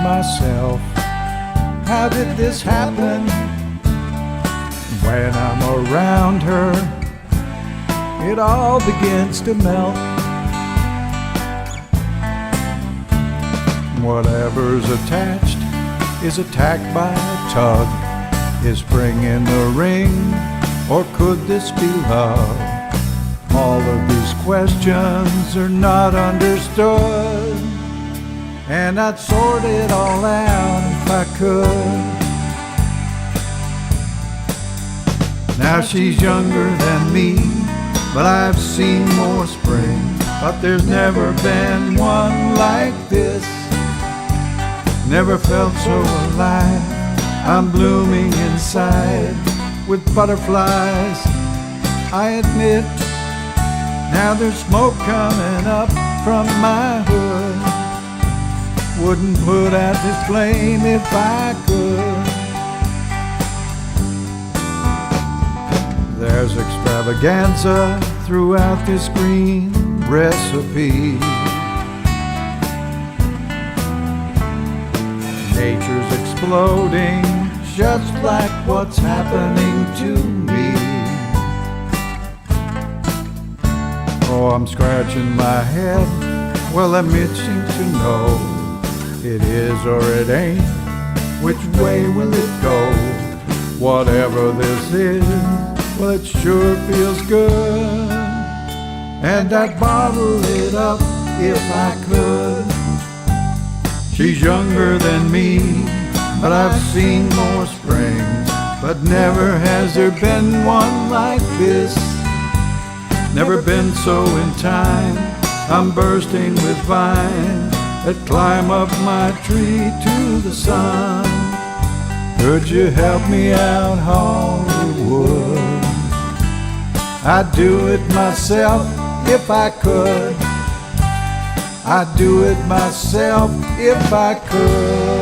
myself. How did this happen? When I'm around her, it all begins to melt. Whatever's attached is attacked by a tug. Is spring in the ring, or could this be love? All of these questions are not understood, and I'd sort it all out if I could. Now she's younger than me, but I've seen more spring. But there's never been one like this. Never felt so alive. I'm blooming inside with butterflies. I admit Now there's smoke coming up from my hood. Wouldn't put out this flame if I could. There's extravaganza throughout this green recipe. Nature's exploding just like what's happening to me. Oh, I'm scratching my head. Well, I'm itching to know. It is or it ain't. Which way will it go? Whatever this is, well, it sure feels good. And I'd bottle it up if I could. She's younger than me, but I've seen more springs. But never has there been one like this. Never been so in time. I'm bursting with vines that climb up my tree to the sun. Could you help me out, Hollywood? I'd do it myself if I could. I'd do it myself if I could.